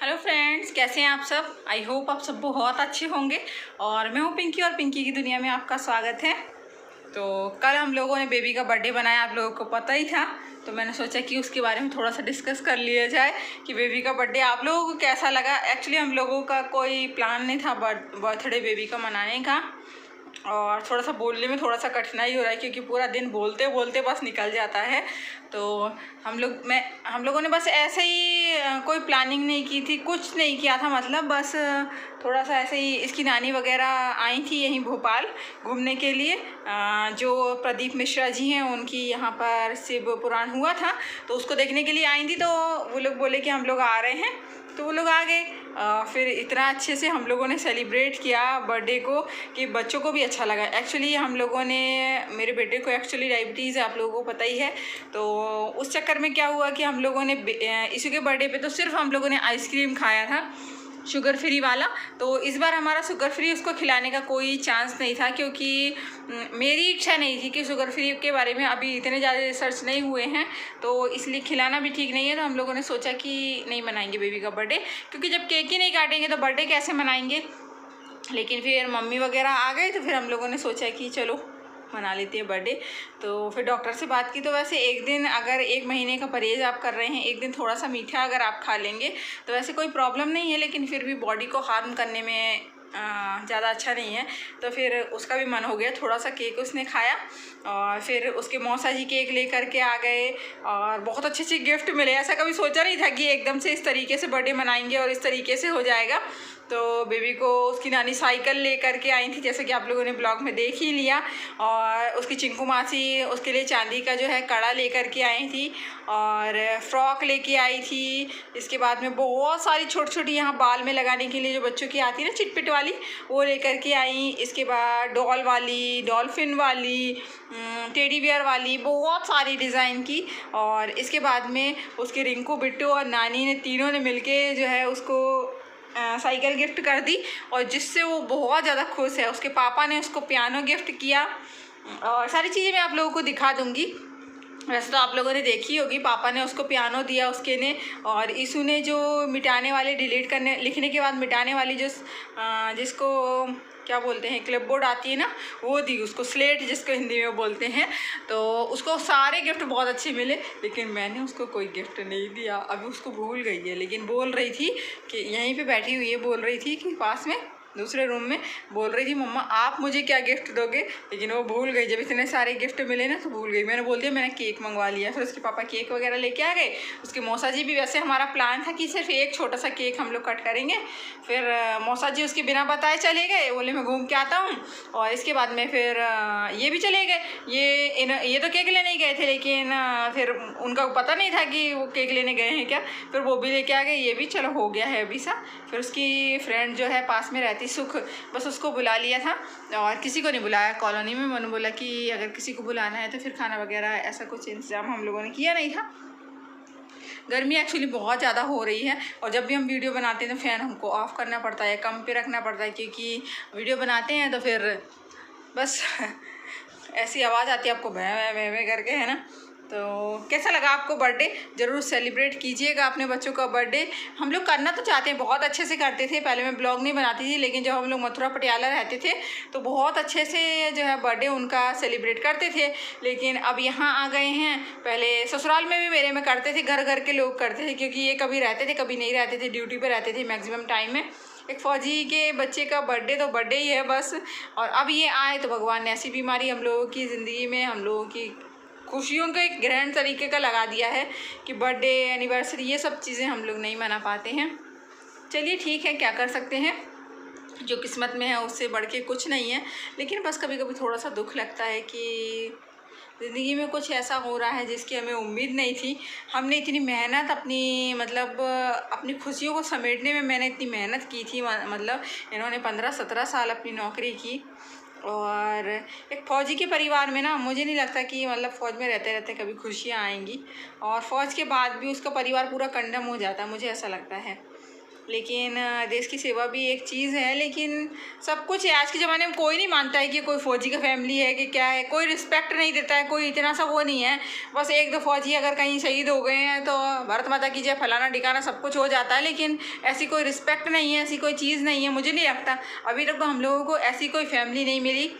Hello friends, कैसे हैं आप सब। आई होप आप सब बहुत अच्छे होंगे। और मैं हूँ पिंकी और पिंकी की दुनिया में आपका स्वागत है। तो कल हम लोगों ने बेबी का बर्थडे बनाया, आप लोगों को पता ही था। तो मैंने सोचा कि उसके बारे में थोड़ा सा डिस्कस कर लिया जाए कि बेबी का बर्थडे आप लोगों को कैसा लगा। एक्चुअली हम लोगों का कोई प्लान नहीं था बर्थडे बेबी का मनाने का, और थोड़ा सा बोलने में थोड़ा सा कठिनाई हो रहा है क्योंकि पूरा दिन बोलते बोलते बस निकल जाता है। तो हम लोगों ने बस ऐसे ही कोई प्लानिंग नहीं की थी, कुछ नहीं किया था, मतलब बस थोड़ा सा ऐसे ही इसकी नानी वगैरह आई थी यहीं भोपाल घूमने के लिए। जो प्रदीप मिश्रा जी हैं उनकी यहाँ पर शिव पुराण हुआ था, तो उसको देखने के लिए आई थी। तो वो लोग बोले कि हम लोग आ रहे हैं, तो वो लोग आ गए। फिर इतना अच्छे से हम लोगों ने सेलिब्रेट किया बर्थडे को कि बच्चों को भी अच्छा लगा। एक्चुअली हम लोगों ने, मेरे बेटे को एक्चुअली डायबिटीज़ है, आप लोगों को पता ही है। तो उस चक्कर में क्या हुआ कि हम लोगों ने इसी के बर्थडे पे तो सिर्फ हम लोगों ने आइसक्रीम खाया था, शुगर फ्री वाला। तो इस बार हमारा शुगर फ्री उसको खिलाने का कोई चांस नहीं था, क्योंकि मेरी इच्छा नहीं थी कि शुगर फ्री के बारे में अभी इतने ज़्यादा रिसर्च नहीं हुए हैं, तो इसलिए खिलाना भी ठीक नहीं है। तो हम लोगों ने सोचा कि नहीं मनाएंगे बेबी का बर्थडे, क्योंकि जब केक ही नहीं काटेंगे तो बर्थडे कैसे मनाएंगे। लेकिन फिर मम्मी वगैरह आ गए, तो फिर हम लोगों ने सोचा कि चलो मना लेते हैं बर्थडे। तो फिर डॉक्टर से बात की, तो वैसे एक दिन अगर 1 महीने का परहेज़ आप कर रहे हैं, एक दिन थोड़ा सा मीठा अगर आप खा लेंगे तो वैसे कोई प्रॉब्लम नहीं है, लेकिन फिर भी बॉडी को हार्म करने में ज़्यादा अच्छा नहीं है। तो फिर उसका भी मन हो गया, थोड़ा सा केक उसने खाया। और फिर उसके मौसा जी केक लेकर के आ गए और बहुत अच्छे अच्छे गिफ्ट मिले। ऐसा कभी सोचा नहीं था कि एकदम से इस तरीके से बर्थडे मनाएंगे और इस तरीके से हो जाएगा। तो बेबी को उसकी नानी साइकिल लेकर के आई थी, जैसे कि आप लोगों ने ब्लॉग में देख ही लिया। और उसकी चिंकू मासी उसके लिए चांदी का जो है कड़ा लेकर के आई थी, और फ्रॉक लेके आई थी। इसके बाद में बहुत सारी छोटी छोटी यहाँ बाल में लगाने के लिए जो बच्चों की आती है ना, चिटपिट वाली, वो लेकर के आई। इसके बाद डॉल वाली, डॉल्फिन वाली, टेडी बियर वाली, बहुत सारी डिज़ाइन की। और इसके बाद में उसके रिंकू, बिट्टू और नानी ने तीनों ने मिलके जो है उसको साइकिल गिफ्ट कर दी, और जिससे वो बहुत ज़्यादा खुश है। उसके पापा ने उसको पियानो गिफ्ट किया, और सारी चीज़ें मैं आप लोगों को दिखा दूँगी। वैसे तो आप लोगों ने देखी होगी, पापा ने उसको पियानो दिया उसके ने, और ईशू ने जो मिटाने वाले, डिलीट करने, लिखने के बाद मिटाने वाली जो जिसको क्या बोलते हैं, क्लिपबोर्ड आती है ना, वो दी उसको, स्लेट जिसको हिंदी में बोलते हैं। तो उसको सारे गिफ्ट बहुत अच्छे मिले, लेकिन मैंने उसको कोई गिफ्ट नहीं दिया। अभी उसको भूल गई है, लेकिन बोल रही थी कि यहीं पे बैठी हुई है, बोल रही थी कि पास में दूसरे रूम में बोल रही थी, मम्मा आप मुझे क्या गिफ्ट दोगे। लेकिन वो भूल गई, जब इतने सारे गिफ्ट मिले ना तो भूल गई। मैंने बोल दिया मैंने केक मंगवा लिया। फिर उसके पापा केक वगैरह लेके आ गए। उसके मौसा जी भी, वैसे हमारा प्लान था कि सिर्फ एक छोटा सा केक हम लोग कट करेंगे। फिर मौसा जी उसके बिना बताए चले गए, बोले मैं घूम के आता हूँ। और इसके बाद में फिर ये भी चले गए। ये तो केक लेने गए थे, लेकिन फिर उनका पता नहीं था कि वो केक लेने गए हैं क्या। फिर वो भी लेके आ गए, ये भी चलो हो गया है अभी सा। फिर उसकी फ्रेंड जो है पास में रहती सुख, बस उसको बुला लिया था, और किसी को नहीं बुलाया कॉलोनी में। मैंने बोला कि अगर किसी को बुलाना है तो फिर खाना वगैरह ऐसा कुछ इंतज़ाम हम लोगों ने किया नहीं था। गर्मी एक्चुअली बहुत ज़्यादा हो रही है, और जब भी हम वीडियो बनाते हैं तो फ़ैन हमको ऑफ़ करना पड़ता है, कम पे रखना पड़ता है, क्योंकि वीडियो बनाते हैं तो फिर बस ऐसी आवाज़ आती है आपको, भै भै करके, है ना। तो कैसा लगा आपको बर्थडे, ज़रूर सेलिब्रेट कीजिएगा अपने बच्चों का बर्थडे। हम लोग करना तो चाहते हैं, बहुत अच्छे से करते थे। पहले मैं ब्लॉग नहीं बनाती थी, लेकिन जब हम लोग मथुरा पटियाला रहते थे तो बहुत अच्छे से जो है बर्थडे उनका सेलिब्रेट करते थे। लेकिन अब यहाँ आ गए हैं। पहले ससुराल में भी मेरे में करते थे, घर घर के लोग करते थे, क्योंकि ये कभी रहते थे कभी नहीं रहते थे, ड्यूटी पर रहते थे मैक्सिमम टाइम में। एक फ़ौजी के बच्चे का बर्थडे तो बर्थडे ही है बस। और अब ये आए तो भगवान ने ऐसी बीमारी हम लोगों की ज़िंदगी में, हम लोगों की खुशियों का एक ग्रैंड तरीके का लगा दिया है कि बर्थडे, एनिवर्सरी, ये सब चीज़ें हम लोग नहीं मना पाते हैं। चलिए ठीक है, क्या कर सकते हैं, जो किस्मत में है उससे बढ़ के कुछ नहीं है। लेकिन बस कभी कभी थोड़ा सा दुख लगता है कि ज़िंदगी में कुछ ऐसा हो रहा है जिसकी हमें उम्मीद नहीं थी। हमने इतनी मेहनत अपनी, मतलब अपनी खुशियों को समेटने में मैंने इतनी मेहनत की थी, मतलब इन्होंने 15-17 साल अपनी नौकरी की। और एक फ़ौजी के परिवार में ना, मुझे नहीं लगता कि मतलब फ़ौज में रहते रहते कभी खुशियाँ आएंगी, और फ़ौज के बाद भी उसका परिवार पूरा कंडम हो जाता है, मुझे ऐसा लगता है। लेकिन देश की सेवा भी एक चीज़ है। लेकिन सब कुछ है, आज के ज़माने में कोई नहीं मानता है कि कोई फ़ौजी का फैमिली है कि क्या है, कोई रिस्पेक्ट नहीं देता है, कोई इतना सा वो नहीं है। बस एक दो फ़ौजी अगर कहीं शहीद हो गए हैं तो भारत माता की जय फलाना ठिकाना सब कुछ हो जाता है, लेकिन ऐसी कोई रिस्पेक्ट नहीं है, ऐसी कोई चीज़ नहीं है। मुझे नहीं लगता अभी तक तो हम लोगों को ऐसी कोई फैमिली नहीं मिली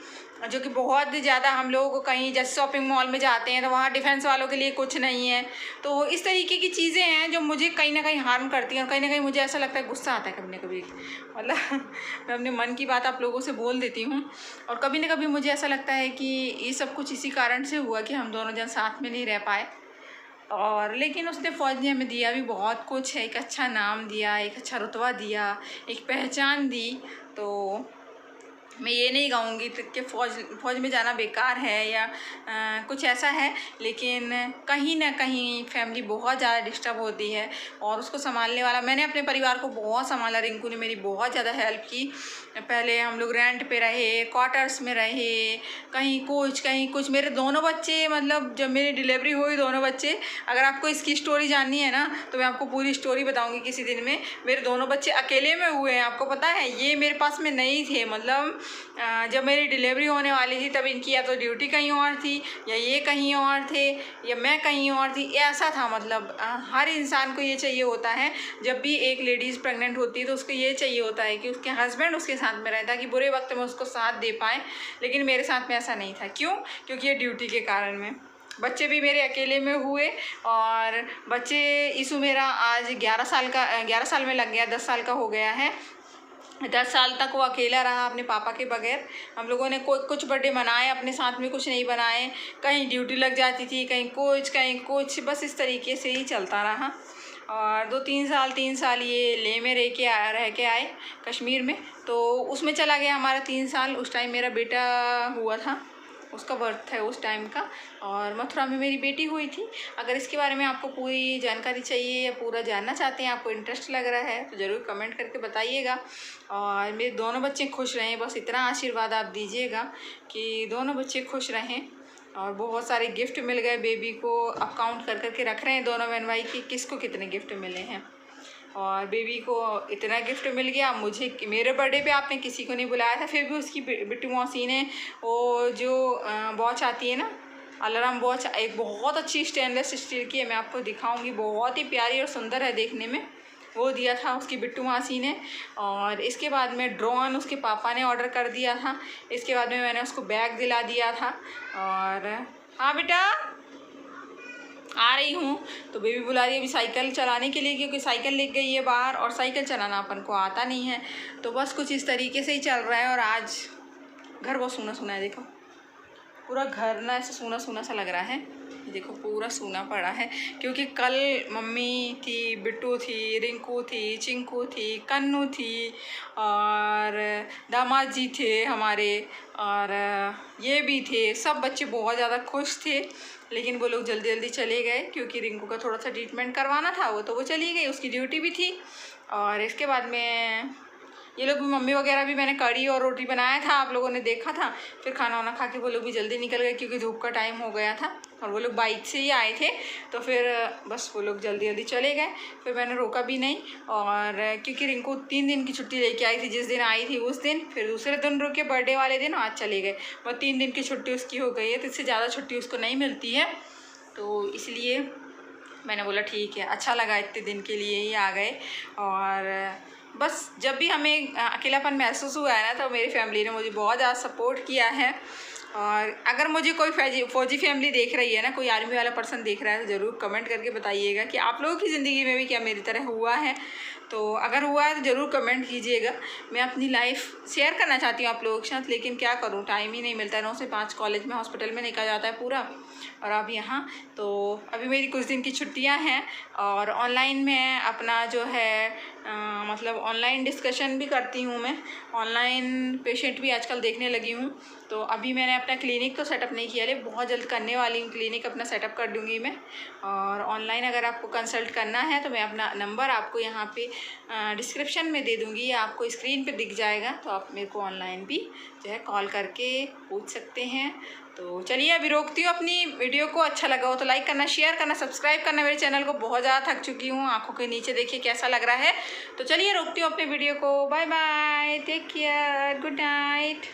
जो कि बहुत ज़्यादा हम लोगों को कहीं जैसे शॉपिंग मॉल में जाते हैं तो वहाँ डिफेंस वालों के लिए कुछ नहीं है। तो इस तरीके की चीज़ें हैं जो मुझे कहीं ना कहीं हार्म करती हैं, और कहीं ना कहीं मुझे ऐसा लगता है गुस्सा आता है कभी ना कभी, मतलब मैं अपने मन की बात आप लोगों से बोल देती हूँ। और कभी ना कभी मुझे ऐसा लगता है कि ये सब कुछ इसी कारण से हुआ कि हम दोनों जन साथ में नहीं रह पाए। और लेकिन उसने फ़ौज ने हमें दिया भी बहुत कुछ है, एक अच्छा नाम दिया, एक अच्छा रुतबा दिया, एक पहचान दी। तो मैं ये नहीं कहूँगी कि फ़ौज में जाना बेकार है या कुछ ऐसा है, लेकिन कहीं ना कहीं फैमिली बहुत ज़्यादा डिस्टर्ब होती है और उसको संभालने वाला, मैंने अपने परिवार को बहुत संभाला, रिंकू ने मेरी बहुत ज़्यादा हेल्प की। पहले हम लोग रेंट पे रहे, क्वार्टर्स में रहे, कहीं कुछ मेरे दोनों बच्चे, मतलब जब मेरी डिलीवरी हुई दोनों बच्चे, अगर आपको इसकी स्टोरी जाननी है ना तो मैं आपको पूरी स्टोरी बताऊँगी किसी दिन में। मेरे दोनों बच्चे अकेले में हुए हैं, आपको पता है, ये मेरे पास में नहीं थे। मतलब जब मेरी डिलीवरी होने वाली थी तब इनकी या तो ड्यूटी कहीं और थी या ये कहीं और थे या मैं कहीं और थी, ऐसा था। मतलब हर इंसान को ये चाहिए होता है, जब भी एक लेडीज़ प्रेग्नेंट होती है तो उसको ये चाहिए होता है कि उसके हस्बैंड उसके साथ में रहे ताकि बुरे वक्त में उसको साथ दे पाए। लेकिन मेरे साथ में ऐसा नहीं था। क्यों? क्योंकि ये ड्यूटी के कारण में। बच्चे भी मेरे अकेले में हुए, और बच्चे इशू मेरा आज 11 साल में लग गया, 10 साल का हो गया है। 10 साल तक वो अकेला रहा अपने पापा के बगैर। हम लोगों ने कुछ बर्थडे मनाए, अपने साथ में कुछ नहीं बनाए, कहीं ड्यूटी लग जाती थी, कहीं कुछ, बस इस तरीके से ही चलता रहा। और 3 साल ये ले में रह के आए कश्मीर में, तो उसमें चला गया हमारा 3 साल। उस टाइम मेरा बेटा हुआ था, उसका बर्थ है उस टाइम का, और मथुरा में मेरी बेटी हुई थी। अगर इसके बारे में आपको पूरी जानकारी चाहिए या पूरा जानना चाहते हैं, आपको इंटरेस्ट लग रहा है, तो ज़रूर कमेंट करके बताइएगा। और मेरे दोनों बच्चे खुश रहें, बस इतना आशीर्वाद आप दीजिएगा कि दोनों बच्चे खुश रहें। और बहुत सारे गिफ्ट मिल गए बेबी को, अब काउंट कर करके रख रहे हैं दोनों बहन भाई कि किसको कितने गिफ्ट मिले हैं। और बेबी को इतना गिफ्ट मिल गया, मुझे मेरे बर्थडे पे आपने किसी को नहीं बुलाया था, फिर भी उसकी बिट्टू मौसी ने वो जो वॉच आती है ना, अलार्म वॉच, एक बहुत अच्छी स्टेनलेस स्टील की है, मैं आपको दिखाऊंगी, बहुत ही प्यारी और सुंदर है देखने में, वो दिया था उसकी बिट्टू मासी ने। और इसके बाद में ड्रोन उसके पापा ने ऑर्डर कर दिया था। इसके बाद में मैंने उसको बैग दिला दिया था। और हाँ बेटा आ रही हूँ, तो बेबी बुला रही है अभी साइकिल चलाने के लिए, क्योंकि साइकिल ले गई है बाहर और साइकिल चलाना अपन को आता नहीं है। तो बस कुछ इस तरीके से ही चल रहा है। और आज घर बहुत सूना सूना है, देखो पूरा घर ना ऐसे सूना सूना सा लग रहा है, देखो पूरा सूना पड़ा है। क्योंकि कल मम्मी थी, बिट्टू थी, रिंकू थी, चिंकू थी, कन्नू थी, और दामाद जी थे हमारे, और ये भी थे, सब बच्चे बहुत ज़्यादा खुश थे। लेकिन वो लोग जल्दी जल्दी चले गए क्योंकि रिंकू का थोड़ा सा ट्रीटमेंट करवाना था, वो चली गई, उसकी ड्यूटी भी थी। और इसके बाद में ये लोग भी, मम्मी वगैरह भी, मैंने कढ़ी और रोटी बनाया था, आप लोगों ने देखा था। फिर खाना वाना खा के वो लोग भी जल्दी निकल गए क्योंकि धूप का टाइम हो गया था, और वो लोग बाइक से ही आए थे, तो फिर बस वो लोग जल्दी जल्दी चले गए। फिर मैंने रोका भी नहीं, और क्योंकि रिंकू 3 दिन की छुट्टी लेके आई थी, जिस दिन आई थी उस दिन, फिर दूसरे दिन रुके, बर्थडे वाले दिन आज चले गए। और 3 दिन की छुट्टी उसकी हो गई है, तो इससे ज़्यादा छुट्टी उसको नहीं मिलती है। तो इसलिए मैंने बोला ठीक है, अच्छा लगा इतने दिन के लिए ही आ गए। और बस जब भी हमें अकेलापन महसूस हुआ है ना, तो मेरी फैमिली ने मुझे बहुत ज़्यादा सपोर्ट किया है। और अगर मुझे कोई फ़ौजी फैमिली देख रही है ना, कोई आर्मी वाला पर्सन देख रहा है, तो ज़रूर कमेंट करके बताइएगा कि आप लोगों की ज़िंदगी में भी क्या मेरी तरह हुआ है। तो अगर हुआ है तो ज़रूर कमेंट कीजिएगा। मैं अपनी लाइफ शेयर करना चाहती हूँ आप लोगों के साथ, लेकिन क्या करूँ, टाइम ही नहीं मिलता है। 9 से 5 कॉलेज में, हॉस्पिटल में निकल जाता है पूरा, और अब यहाँ। तो अभी मेरी कुछ दिन की छुट्टियाँ हैं, और ऑनलाइन में अपना जो है मतलब ऑनलाइन डिस्कशन भी करती हूँ मैं, ऑनलाइन पेशेंट भी आजकल देखने लगी हूँ। तो अभी मैंने अपना क्लिनिक तो सेटअप नहीं किया, लेकिन बहुत जल्द करने वाली हूँ, क्लिनिक अपना सेटअप कर दूँगी मैं। और ऑनलाइन अगर आपको कंसल्ट करना है तो मैं अपना नंबर आपको यहाँ पे डिस्क्रिप्शन में दे दूँगी, या आपको स्क्रीन पे दिख जाएगा, तो आप मेरे को ऑनलाइन भी जो है कॉल करके पूछ सकते हैं। तो चलिए अभी रोकती हूँ अपनी वीडियो को। अच्छा लगा हो तो लाइक करना, शेयर करना, सब्सक्राइब करना। मेरे चैनल को बहुत ज़्यादा थक चुकी हूँ, आंखों के नीचे देखिए कैसा लग रहा है, तो चलिए रोकती हूँ अपने वीडियो को। Bye bye, take care, good night.